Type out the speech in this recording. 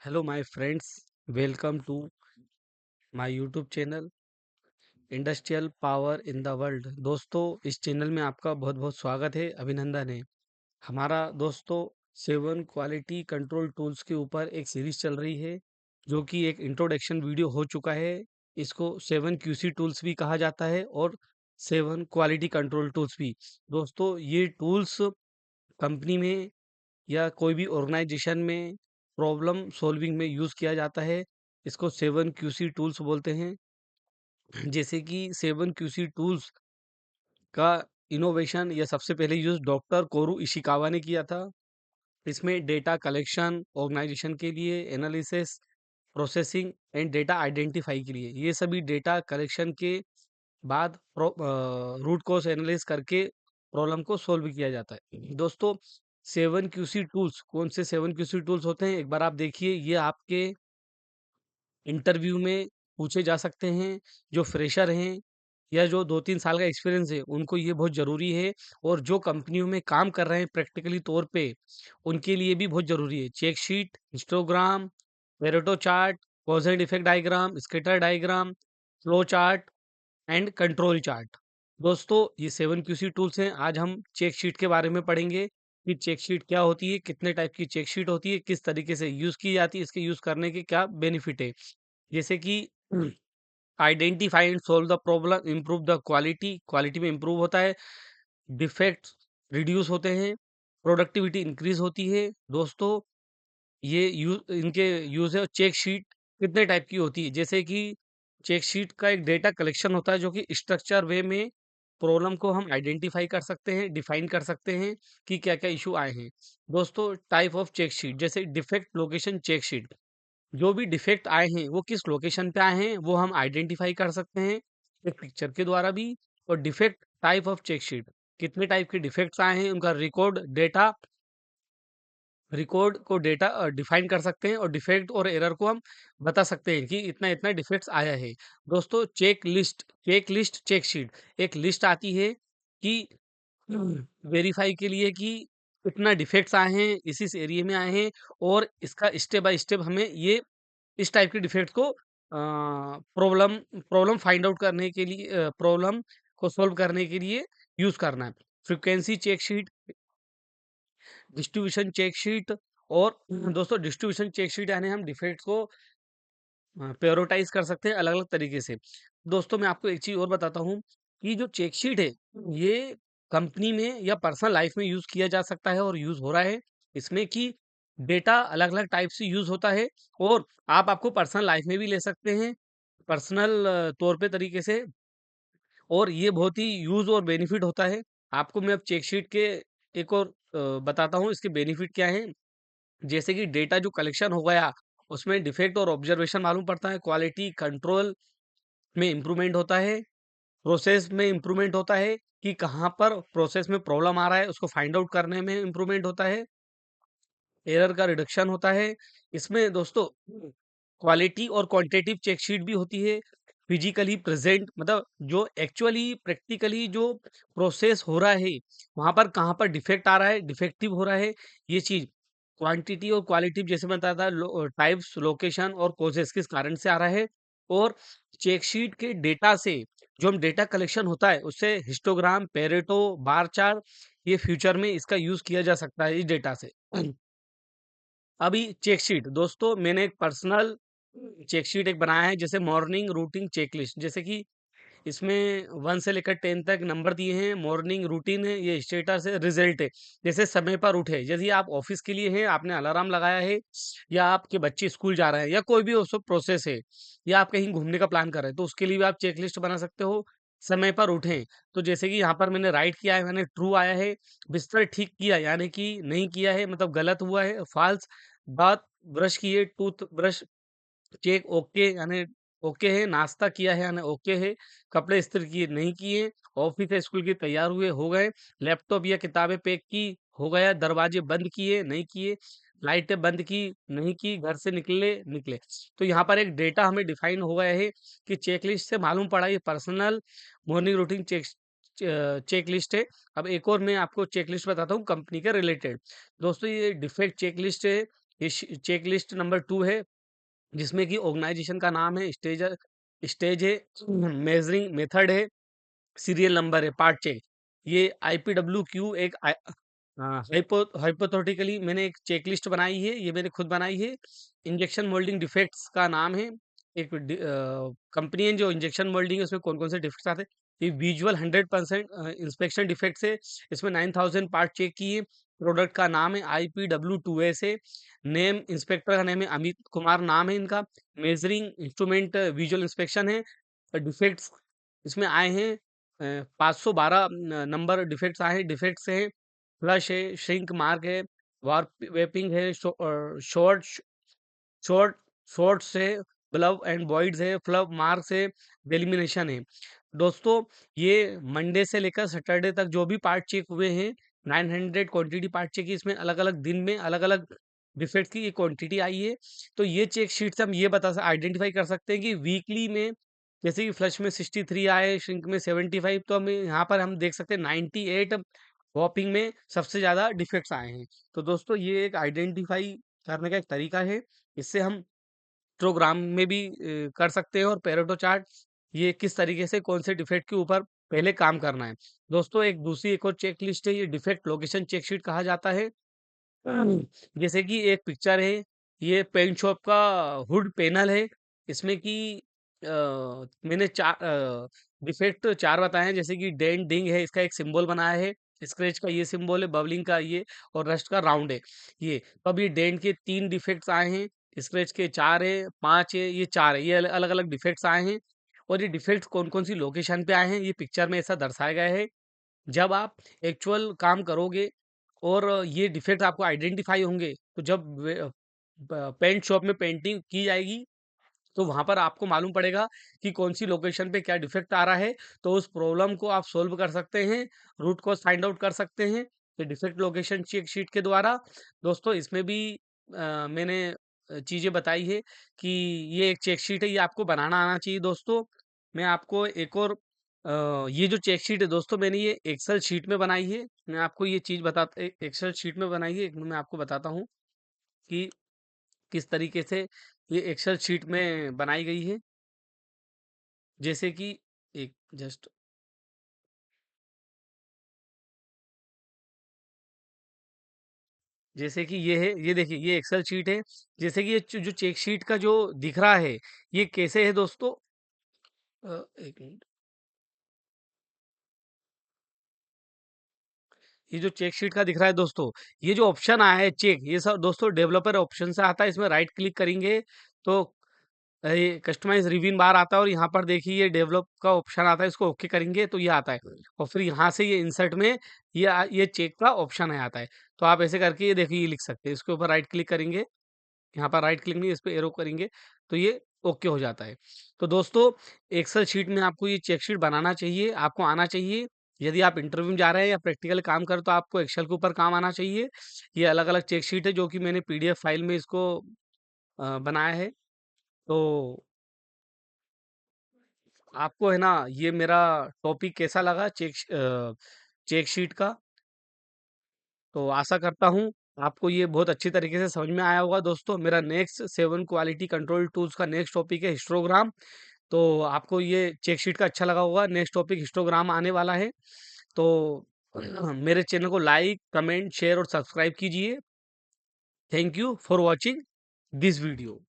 Hello, my friends. Welcome to my YouTube channel industrial power in the world. दोस्तों, इस channel में आपका बहुत बहुत स्वागत है, अभिनंदन है। हमारा दोस्तों 7 क्वालिटी कंट्रोल टूल्स के ऊपर एक सीरीज चल रही है, जो कि एक इंट्रोडक्शन वीडियो हो चुका है। इसको 7 QC टूल्स भी कहा जाता है और 7 क्वालिटी कंट्रोल टूल्स भी। दोस्तों, ये टूल्स कंपनी में या कोई भी ऑर्गेनाइजेशन में प्रॉब्लम सॉल्विंग में यूज़ किया जाता है। इसको 7 QC टूल्स बोलते हैं। जैसे कि 7 QC टूल्स का इनोवेशन या सबसे पहले यूज़ डॉक्टर कोरू इशिकावा ने किया था। इसमें डेटा कलेक्शन, ऑर्गेनाइजेशन के लिए analysis, processing and data identify के लिए, ये सभी डेटा कलेक्शन के बाद रूट कॉज एनालिसिस करके प्रॉब्लम को सॉल्व किया जाता है। दोस्तों, 7 QC टूल्स कौन से 7 QC टूल्स होते हैं, एक बार आप देखिए। ये आपके इंटरव्यू में पूछे जा सकते हैं। जो फ्रेशर हैं या जो 2-3 साल का एक्सपीरियंस है, उनको ये बहुत ज़रूरी है। और जो कंपनियों में काम कर रहे हैं प्रैक्टिकली तौर पे, उनके लिए भी बहुत ज़रूरी है। Check sheet, histogram, Pareto chart, cause and effect diagram, scatter diagram, flow chart and control chart. दोस्तों, ये 7 QC टूल्स हैं। आज हम चेक शीट के बारे में पढ़ेंगे कि चेक शीट क्या होती है, कितने टाइप की चेक शीट होती है, किस तरीके से यूज़ की जाती है, इसके यूज़ करने के क्या बेनिफिट है। जैसे कि identify and solve the problem, improve the quality, quality में इम्प्रूव होता है, डिफेक्ट्स रिड्यूस होते हैं, प्रोडक्टिविटी इंक्रीज होती है। दोस्तों, ये इनके यूज है। चेक शीट कितने टाइप की होती है, जैसे कि चेक शीट का एक डेटा कलेक्शन होता है, जो कि स्ट्रक्चर वे में प्रॉब्लम को हम आइडेंटिफाई कर सकते हैं, डिफाइन कर सकते हैं कि क्या क्या इशू आए हैं। दोस्तों, टाइप ऑफ चेक शीट, जैसे डिफेक्ट लोकेशन चेक शीट, जो भी डिफेक्ट आए हैं वो किस लोकेशन पे आए हैं वो हम आइडेंटिफाई कर सकते हैं एक पिक्चर के द्वारा भी। और defect type of check sheet, कितने टाइप के डिफेक्ट्स आए हैं, उनका रिकॉर्ड को डेटा डिफाइन कर सकते हैं, और डिफेक्ट और एरर को हम बता सकते हैं कि इतना इतना डिफेक्ट्स आया है। दोस्तों, चेक लिस्ट चेक शीट, एक लिस्ट आती है कि वेरीफाई के लिए कि इतना डिफेक्ट्स आए हैं, इस एरिया में आए हैं, और इसका स्टेप बाय स्टेप हमें ये इस टाइप के डिफेक्ट को प्रॉब्लम प्रॉब्लम फाइंड आउट करने के लिए, प्रॉब्लम को सॉल्व करने के लिए यूज करना है। Frequency check sheet, distribution check sheet. और दोस्तों, डिस्ट्रीब्यूशन चेक शीट यानी हम डिफेक्ट्स को प्रायोरिटाइज कर सकते हैं अलग अलग तरीके से। दोस्तों, मैं आपको एक चीज और बताता हूँ कि जो चेक शीट है, ये कंपनी में या पर्सनल लाइफ में यूज किया जा सकता है और यूज हो रहा है। इसमें कि डेटा अलग अलग टाइप से यूज होता है, और आप आपको पर्सनल लाइफ में भी ले सकते हैं, पर्सनल तौर पे तरीके से। और ये बहुत ही यूज और बेनिफिट होता है। आपको मैं अब चेक शीट के एक और बताता हूँ इसके बेनिफिट क्या हैं। जैसे कि डेटा जो कलेक्शन हो गया, उसमें डिफेक्ट और ऑब्जर्वेशन मालूम पड़ता है, क्वालिटी कंट्रोल में इम्प्रूवमेंट होता है, प्रोसेस में इम्प्रूवमेंट होता है कि कहाँ पर प्रोसेस में प्रॉब्लम आ रहा है, उसको फाइंड आउट करने में इम्प्रूवमेंट होता है, एरर का रिडक्शन होता है। इसमें दोस्तों, क्वालिटी और क्वांटिटेटिव चेक शीट भी होती है। फिजिकली प्रेजेंट, मतलब जो एक्चुअली प्रैक्टिकली जो प्रोसेस हो रहा है, वहां पर कहाँ पर डिफेक्ट आ रहा है, डिफेक्टिव हो रहा है, ये चीज। क्वांटिटी और क्वालिटी, जैसे मैं बताया था, टाइप्स, लोकेशन और कोजेस किस कारण से आ रहा है। और चेकशीट के डेटा से जो हम डेटा कलेक्शन होता है, उससे हिस्टोग्राम, पेरेटो, बार चार्ट, ये फ्यूचर में इसका यूज किया जा सकता है इस डेटा से। अभी चेक शीट, दोस्तों मैंने एक पर्सनल चेक शीट एक बनाया है, जैसे मॉर्निंग रूटीन चेकलिस्ट। जैसे कि इसमें 1 से लेकर 10 तक नंबर दिए हैं। मॉर्निंग रूटीन है, ये स्टेटस है, रिजल्ट है। जैसे समय पर उठे, यदि आप ऑफिस के लिए हैं, आपने अलार्म लगाया है, या आपके बच्चे स्कूल जा रहे हैं, या कोई भी उसको प्रोसेस है, या आप कहीं घूमने का प्लान कर रहे हैं, तो उसके लिए भी आप चेक लिस्ट बना सकते हो। समय पर उठें, तो जैसे कि यहाँ पर मैंने राइट किया है, मैंने ट्रू आया है। बिस्तर ठीक किया यानी कि नहीं किया है, मतलब गलत हुआ है, फॉल्स। दांत ब्रश किए, टूथ ब्रश चेक, ओके यानी ओके है। नाश्ता किया है यानी ओके है। कपड़े इस्त्री किए, नहीं किए। ऑफिस या स्कूल के तैयार हुए, हो गए। लैपटॉप या किताबें पैक की, हो गया। दरवाजे बंद किए, नहीं किए। लाइटें बंद की, नहीं की। घर से निकले, निकले। तो यहाँ पर एक डेटा हमें डिफाइन हो गया है कि चेकलिस्ट से मालूम पड़ा ये पर्सनल मॉर्निंग रूटीन चेकलिस्ट है। अब एक और मैं आपको चेकलिस्ट बताता हूँ कंपनी के रिलेटेड। दोस्तों, ये डिफेक्ट चेकलिस्ट है। ये चेक लिस्ट नंबर 2 है, जिसमें कि ऑर्गेनाइजेशन का नाम है, स्टेज है, मेजरिंग मेथड है, सीरियल नंबर है, पार्ट चेक। ये IPWQ एक हाइपोथेटिकली मैंने एक चेकलिस्ट बनाई है, ये मैंने खुद बनाई है। इंजेक्शन मोल्डिंग डिफेक्ट्स का नाम है। एक कंपनी है जो इंजेक्शन मोल्डिंग है, उसमें कौन कौन से डिफेक्ट्स आते हैं। ये विजुअल 100% इंस्पेक्शन डिफेक्ट्स है। इसमें 9000 पार्ट चेक किए। प्रोडक्ट का नाम है IPW2S है। नेम इंस्पेक्टर का नेम है अमित कुमार, नाम है इनका। मेजरिंग इंस्ट्रूमेंट विजुअल इंस्पेक्शन है। डिफेक्ट्स इसमें आए हैं 512 नंबर डिफेक्ट्स आए हैं। डिफेक्ट्स है फ्लश है, श्रिंक मार्क है, वार्प वेपिंग है, शॉर्ट शॉर्ट शॉर्ट्स है, ब्लब एंड वॉइड्स है, फ्लब मार्क्स है, डेलिमिनेशन है। दोस्तों, ये मंडे से लेकर सैटरडे तक जो भी पार्ट चेक हुए हैं, 900 क्वांटिटी पार्ट चेक की, इसमें अलग अलग दिन में अलग अलग डिफेक्ट की ये क्वांटिटी आई है। तो ये चेक शीट से हम ये आइडेंटिफाई कर सकते हैं कि वीकली में जैसे कि फ्लश में 63 आए, श्रिंक में 75, तो हम यहाँ पर हम देख सकते हैं 98 वॉपिंग में सबसे ज़्यादा डिफेक्ट्स आए हैं। तो दोस्तों, ये एक आइडेंटिफाई करने का एक तरीका है। इससे हम हिस्टोग्राम में भी कर सकते हैं, और पेरेटो चार्ट ये किस तरीके से कौन से डिफेक्ट के ऊपर पहले काम करना है। दोस्तों, एक और चेक लिस्ट है, ये डिफेक्ट लोकेशन चेक शीट कहा जाता है। जैसे कि एक पिक्चर है, ये पेंट शॉप का हुड पैनल है। इसमें कि मैंने चार डिफेक्ट चार बताए हैं, जैसे कि डेंट डिंग है, इसका एक सिंबल बनाया है। स्क्रैच का ये सिंबल है, बबलिंग का ये, और रस्ट का राउंड है ये। तो अब ये डेंट के 3 डिफेक्ट्स आए हैं, स्क्रैच के 4 है, 5 है, ये 4 है, ये अलग अलग डिफेक्ट्स आए हैं। और ये डिफेक्ट्स कौन कौन सी लोकेशन पे आए हैं, ये पिक्चर में ऐसा दर्शाया गया है। जब आप एक्चुअल काम करोगे और ये डिफेक्ट आपको आइडेंटिफाई होंगे, तो जब पेंट शॉप में पेंटिंग की जाएगी, तो वहां पर आपको मालूम पड़ेगा कि कौन सी लोकेशन पे क्या डिफेक्ट आ रहा है। तो उस प्रॉब्लम को आप सोल्व कर सकते हैं, रूट कॉज फाइंड आउट कर सकते हैं, ये डिफेक्ट लोकेशन चेक शीट के द्वारा। दोस्तों, इसमें भी मैंने चीजें बताई है कि ये एक चेक शीट है, ये आपको बनाना आना चाहिए। दोस्तों, मैं आपको एक और ये जो चेक शीट है दोस्तों, मैंने ये एक्सेल शीट में बनाई है। मैं आपको ये चीज एक्सेल शीट में बनाई है, एक मिनट मैं आपको बताता हूँ कि किस तरीके से ये एक्सेल शीट में बनाई गई है। जैसे कि एक जस्ट जैसे कि ये है, ये देखिए, ये एक्सेल शीट है। जैसे कि ये जो चेक शीट का जो दिख रहा है, ये कैसे है दोस्तों। एक मिनट, ये जो चेक शीट का दिख रहा है दोस्तों, ये जो ऑप्शन आया है चेक, ये सब दोस्तों डेवलपर ऑप्शन से आता है। इसमें राइट क्लिक करेंगे तो ये कस्टमाइज रिवीन बार आता है, और यहाँ पर देखिए ये डेवलप का ऑप्शन आता है, इसको ओके करेंगे तो ये आता है। और फिर यहाँ से ये इंसर्ट में ये चेक का ऑप्शन है आता है। तो आप ऐसे करके ये देखिए ये लिख सकते हैं, इसके ऊपर राइट क्लिक करेंगे, यहाँ पर राइट क्लिक नहीं, इस पे एरो करेंगे तो ये ओके हो जाता है। तो दोस्तों, एक्सेल शीट में आपको ये चेक शीट बनाना चाहिए, आपको आना चाहिए। यदि आप इंटरव्यू में जा रहे हैं या प्रैक्टिकल काम कर, तो आपको एक्सेल के ऊपर काम आना चाहिए। ये अलग अलग चेक शीट है, जो कि मैंने PDF फाइल में इसको बनाया है। तो आपको है ना, ये मेरा टॉपिक कैसा लगा चेक शीट का। तो आशा करता हूँ आपको ये बहुत अच्छी तरीके से समझ में आया होगा। दोस्तों, मेरा नेक्स्ट 7 क्वालिटी कंट्रोल टूल्स का नेक्स्ट टॉपिक है हिस्टोग्राम। तो आपको ये चेक शीट का अच्छा लगा होगा। नेक्स्ट टॉपिक हिस्टोग्राम आने वाला है। तो मेरे चैनल को लाइक, कमेंट, शेयर और सब्सक्राइब कीजिए। Thank you for watching this video.